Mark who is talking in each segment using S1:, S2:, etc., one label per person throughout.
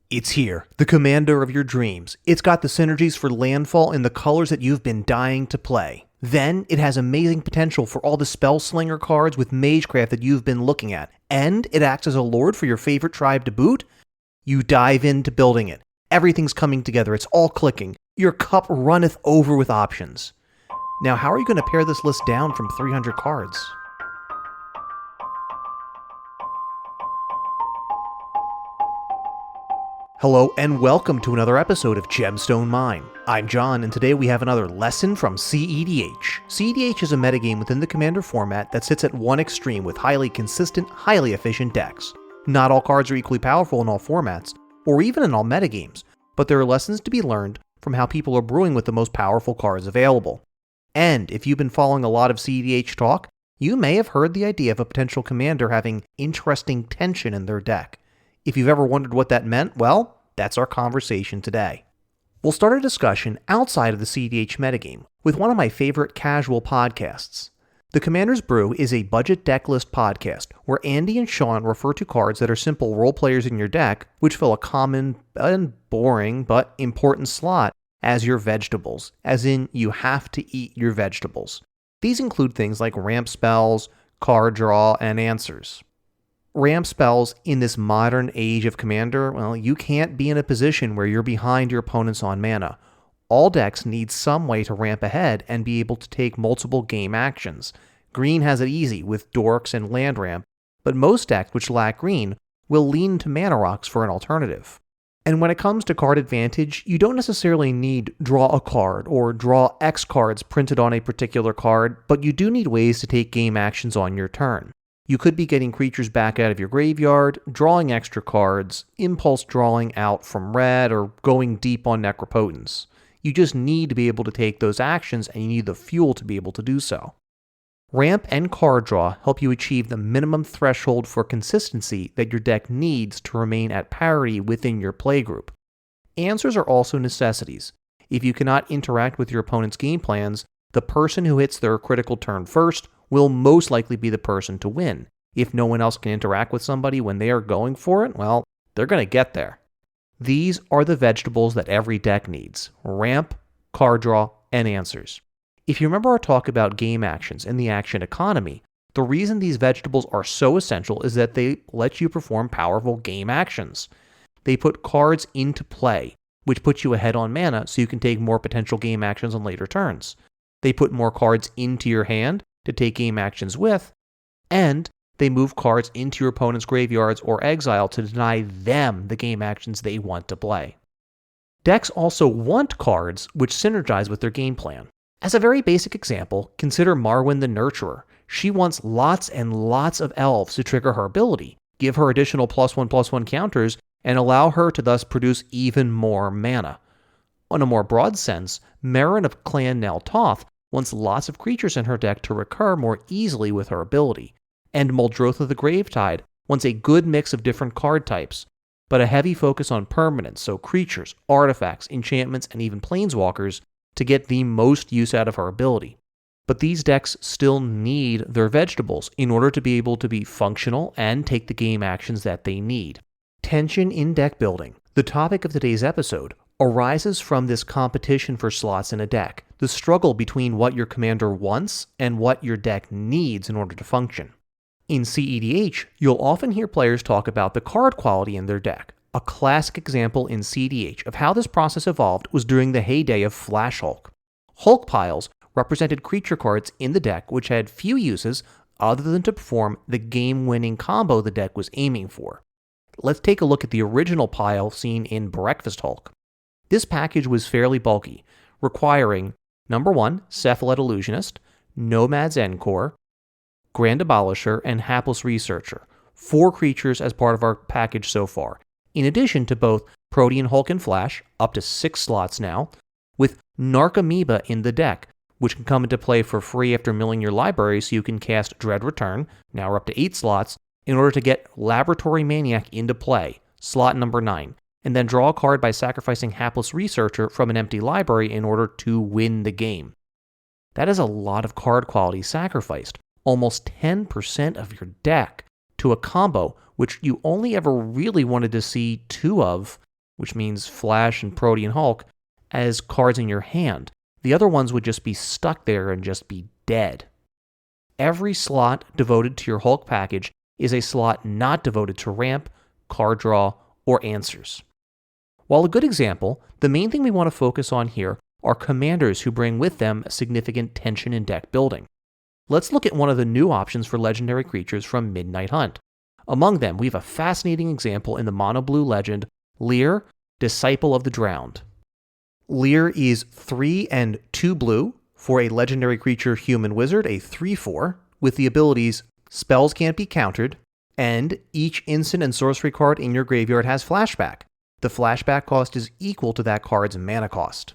S1: It's here, the commander of your dreams. It's got the synergies for landfall in the colors that you've been dying to play. Then, it has amazing potential for all the Spellslinger cards with Magecraft that you've been looking at. And it acts as a lord for your favorite tribe to boot. You dive into building it. Everything's coming together, it's all clicking. Your cup runneth over with options. Now, how are you going to pare this list down from 300 cards? Hello and welcome to another episode of Gemstone Mine. I'm John, and today we have another lesson from cEDH. cEDH is a metagame within the Commander format that sits at one extreme with highly consistent, highly efficient decks. Not all cards are equally powerful in all formats, or even in all metagames, but there are lessons to be learned from how people are brewing with the most powerful cards available. And if you've been following a lot of cEDH talk, you may have heard the idea of a potential commander having interesting tension in their deck. If you've ever wondered what that meant, well, that's our conversation today. We'll start a discussion outside of the cEDH metagame with one of my favorite casual podcasts. The Commander's Brew is a budget deck list podcast where Andy and Sean refer to cards that are simple role players in your deck, which fill a common and boring but important slot as your vegetables, as in you have to eat your vegetables. These include things like ramp spells, card draw, and answers. Ramp spells in this modern age of Commander, well, you can't be in a position where you're behind your opponents on mana. All decks need some way to ramp ahead and be able to take multiple game actions. Green has it easy with Dorks and Land Ramp, but most decks which lack green will lean to Mana Rocks for an alternative. And when it comes to card advantage, you don't necessarily need draw a card or draw X cards printed on a particular card, but you do need ways to take game actions on your turn. You could be getting creatures back out of your graveyard, drawing extra cards, impulse drawing out from red, or going deep on Necropotence. You just need to be able to take those actions, and you need the fuel to be able to do so. Ramp and card draw help you achieve the minimum threshold for consistency that your deck needs to remain at parity within your playgroup. Answers are also necessities. If you cannot interact with your opponent's game plans, the person who hits their critical turn first will most likely be the person to win. If no one else can interact with somebody when they are going for it, well, they're going to get there. These are the vegetables that every deck needs: ramp, card draw, and answers. If you remember our talk about game actions and the action economy, the reason these vegetables are so essential is that they let you perform powerful game actions. They put cards into play, which puts you ahead on mana so you can take more potential game actions on later turns. They put more cards into your hand to take game actions with, and they move cards into your opponent's graveyards or exile to deny them the game actions they want to play. Decks also want cards which synergize with their game plan. As a very basic example, consider Marwyn the Nurturer. She wants lots and lots of elves to trigger her ability, give her additional +1/+1 counters, and allow her to thus produce even more mana. On a more broad sense, Merrin of Clan Nel Toth wants lots of creatures in her deck to recur more easily with her ability, and Muldrotha the Gravetide wants a good mix of different card types, but a heavy focus on permanents, so creatures, artifacts, enchantments, and even planeswalkers to get the most use out of her ability. But these decks still need their vegetables in order to be able to be functional and take the game actions that they need. Tension in deck building, the topic of today's episode, arises from this competition for slots in a deck, the struggle between what your commander wants and what your deck needs in order to function. In cEDH, you'll often hear players talk about the card quality in their deck. A classic example in cEDH of how this process evolved was during the heyday of Flash Hulk. Hulk piles represented creature cards in the deck which had few uses other than to perform the game-winning combo the deck was aiming for. Let's take a look at the original pile seen in Breakfast Hulk. This package was fairly bulky, requiring number 1, Cephalid Illusionist, Nomad's Encore, Grand Abolisher, and Hapless Researcher, 4 creatures as part of our package so far, in addition to both Protean Hulk and Flash, up to 6 slots now, with Narcomoeba in the deck, which can come into play for free after milling your library so you can cast Dread Return, now we're up to 8 slots, in order to get Laboratory Maniac into play, slot number 9. And then draw a card by sacrificing Hapless Researcher from an empty library in order to win the game. That is a lot of card quality sacrificed, almost 10% of your deck, to a combo which you only ever really wanted to see 2 of which means Flash and Protean Hulk, as cards in your hand. The other ones would just be stuck there and just be dead. Every slot devoted to your Hulk package is a slot not devoted to ramp, card draw, or answers. While a good example, the main thing we want to focus on here are commanders who bring with them significant tension in deck building. Let's look at one of the new options for legendary creatures from Midnight Hunt. Among them, we have a fascinating example in the mono blue legend, Lear, Disciple of the Drowned. Lear is 3 and 2 blue for a legendary creature human wizard, a 3/4, with the abilities Spells Can't Be Countered, and each instant and sorcery card in your graveyard has flashback. The flashback cost is equal to that card's mana cost.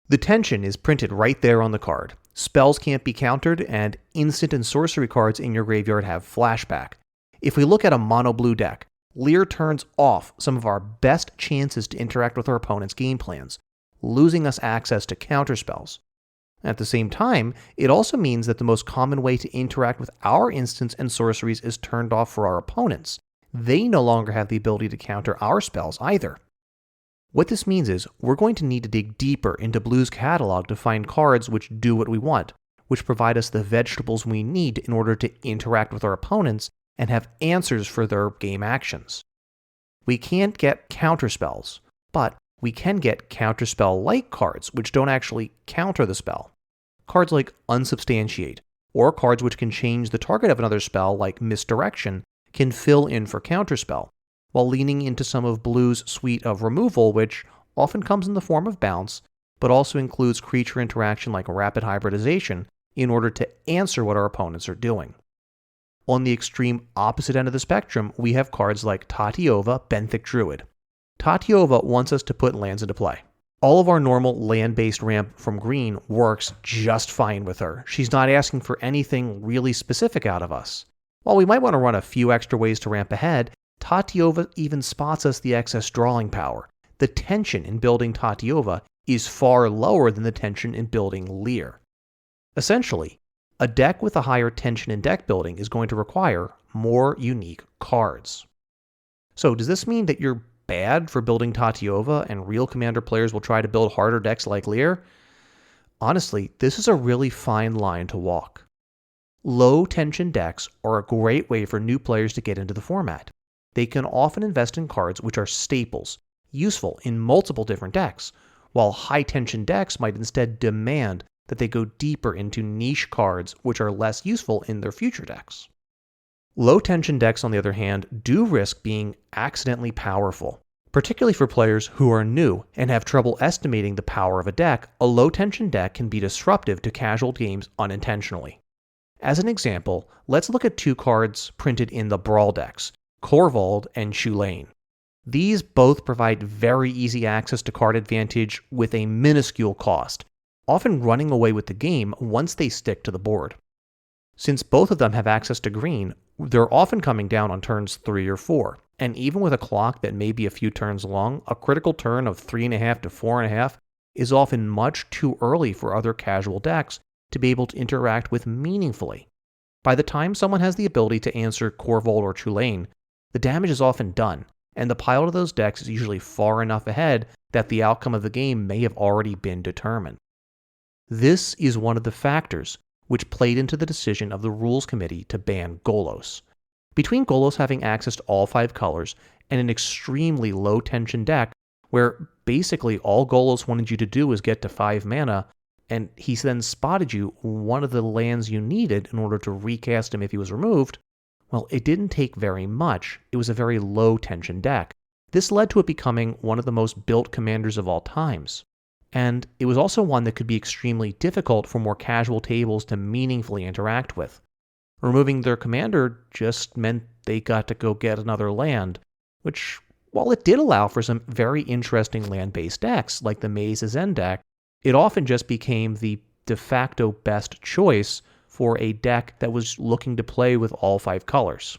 S1: The tension is printed right there on the card. Spells can't be countered, and instant and sorcery cards in your graveyard have flashback. If we look at a mono blue deck, Lear turns off some of our best chances to interact with our opponent's game plans, losing us access to counterspells. At the same time, it also means that the most common way to interact with our instants and sorceries is turned off for our opponents. They no longer have the ability to counter our spells either. What this means is we're going to need to dig deeper into Blue's catalog to find cards which do what we want, which provide us the vegetables we need in order to interact with our opponents and have answers for their game actions. We can't get counterspells, but we can get counterspell-like cards which don't actually counter the spell. Cards like Unsubstantiate, or cards which can change the target of another spell like Misdirection, can fill in for counterspell, while leaning into some of Blue's suite of removal, which often comes in the form of bounce, but also includes creature interaction like rapid hybridization in order to answer what our opponents are doing. On the extreme opposite end of the spectrum, we have cards like Tatiova, Benthic Druid. Tatiova wants us to put lands into play. All of our normal land-based ramp from green works just fine with her. She's not asking for anything really specific out of us. While we might want to run a few extra ways to ramp ahead, Tatiova even spots us the excess drawing power. The tension in building Tatiova is far lower than the tension in building Lear. Essentially, a deck with a higher tension in deck building is going to require more unique cards. So does this mean that you're bad for building Tatiova and real Commander players will try to build harder decks like Lear? Honestly, this is a really fine line to walk. Low tension decks are a great way for new players to get into the format. They can often invest in cards which are staples, useful in multiple different decks, while high tension decks might instead demand that they go deeper into niche cards which are less useful in their future decks. Low tension decks, on the other hand, do risk being accidentally powerful. Particularly for players who are new and have trouble estimating the power of a deck, a low tension deck can be disruptive to casual games unintentionally. As an example, let's look at two cards printed in the Brawl decks, Corvold and Shulane. These both provide very easy access to card advantage with a minuscule cost, often running away with the game once they stick to the board. Since both of them have access to green, they're often coming down on turns 3 or 4, and even with a clock that may be a few turns long, a critical turn of 3.5 to 4.5 is often much too early for other casual decks to be able to interact with meaningfully. By the time someone has the ability to answer Corvold or Tulane, the damage is often done, and the pile of those decks is usually far enough ahead that the outcome of the game may have already been determined. This is one of the factors which played into the decision of the Rules Committee to ban Golos. Between Golos having access to all 5 colors and an extremely low tension deck where basically all Golos wanted you to do was get to 5 mana, and he then spotted you one of the lands you needed in order to recast him if he was removed, well, it didn't take very much. It was a very low tension deck. This led to it becoming one of the most built commanders of all times. And it was also one that could be extremely difficult for more casual tables to meaningfully interact with. Removing their commander just meant they got to go get another land, which, while it did allow for some very interesting land-based decks, like the Maze Zen deck, it often just became the de facto best choice for a deck that was looking to play with all 5 colors.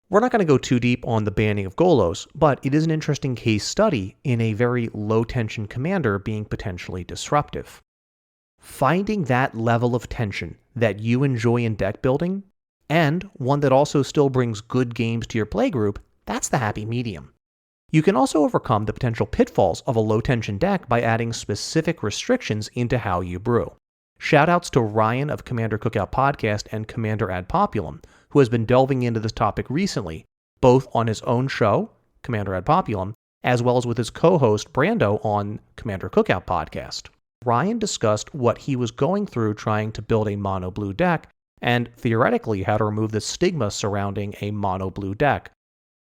S1: We're not going to go too deep on the banning of Golos, but it is an interesting case study in a very low-tension commander being potentially disruptive. Finding that level of tension that you enjoy in deck building, and one that also still brings good games to your playgroup, that's the happy medium. You can also overcome the potential pitfalls of a low-tension deck by adding specific restrictions into how you brew. Shoutouts to Ryan of Commander Cookout Podcast and Commander Ad Populum, who has been delving into this topic recently, both on his own show, Commander Ad Populum, as well as with his co-host Brando on Commander Cookout Podcast. Ryan discussed what he was going through trying to build a mono blue deck, and theoretically how to remove the stigma surrounding a mono blue deck.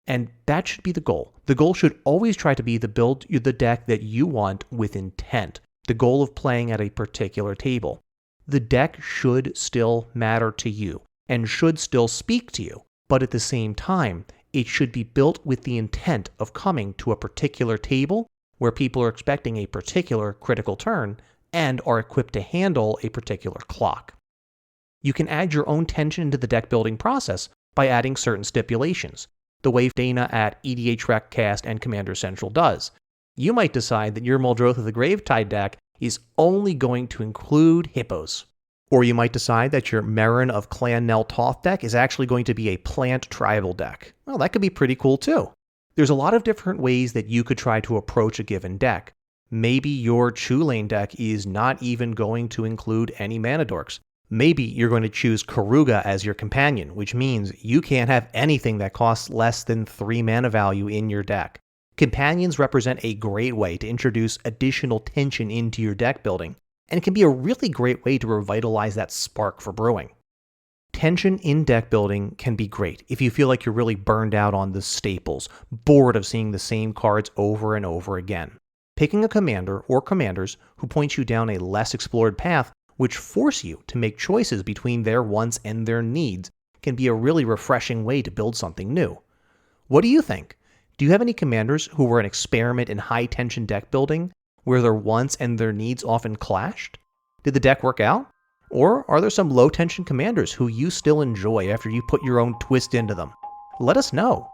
S1: And that should be the goal. The goal should always try to be to build the deck that you want with intent, the goal of playing at a particular table. The deck should still matter to you and should still speak to you, but at the same time, it should be built with the intent of coming to a particular table where people are expecting a particular critical turn and are equipped to handle a particular clock. You can add your own tension into the deck building process by adding certain stipulations, the way Dana at EDH Recast and Commander Central does. You might decide that your Muldrotha the Gravetide deck is only going to include hippos. Or you might decide that your Merrin of Clan Nel Toth deck is actually going to be a plant tribal deck. Well, that could be pretty cool too. There's a lot of different ways that you could try to approach a given deck. Maybe your Chulane deck is not even going to include any mana dorks. Maybe you're going to choose Karuga as your companion, which means you can't have anything that costs less than 3 mana value in your deck. Companions represent a great way to introduce additional tension into your deck building, and can be a really great way to revitalize that spark for brewing. Tension in deck building can be great if you feel like you're really burned out on the staples, bored of seeing the same cards over and over again. Picking a commander or commanders who point you down a less explored path, which force you to make choices between their wants and their needs, can be a really refreshing way to build something new. What do you think? Do you have any commanders who were an experiment in high-tension deck building, where their wants and their needs often clashed? Did the deck work out? Or are there some low-tension commanders who you still enjoy after you put your own twist into them? Let us know.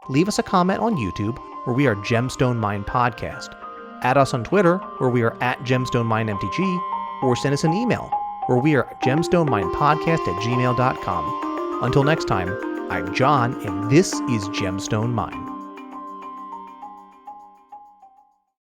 S1: Leave us a comment on YouTube, where we are Gemstone Mine Podcast. Add us on Twitter, where we are at GemstoneMineMTG, or send us an email, where we are gemstoneminepodcast@gmail.com. Until next time, I'm John, and this is Gemstone Mine.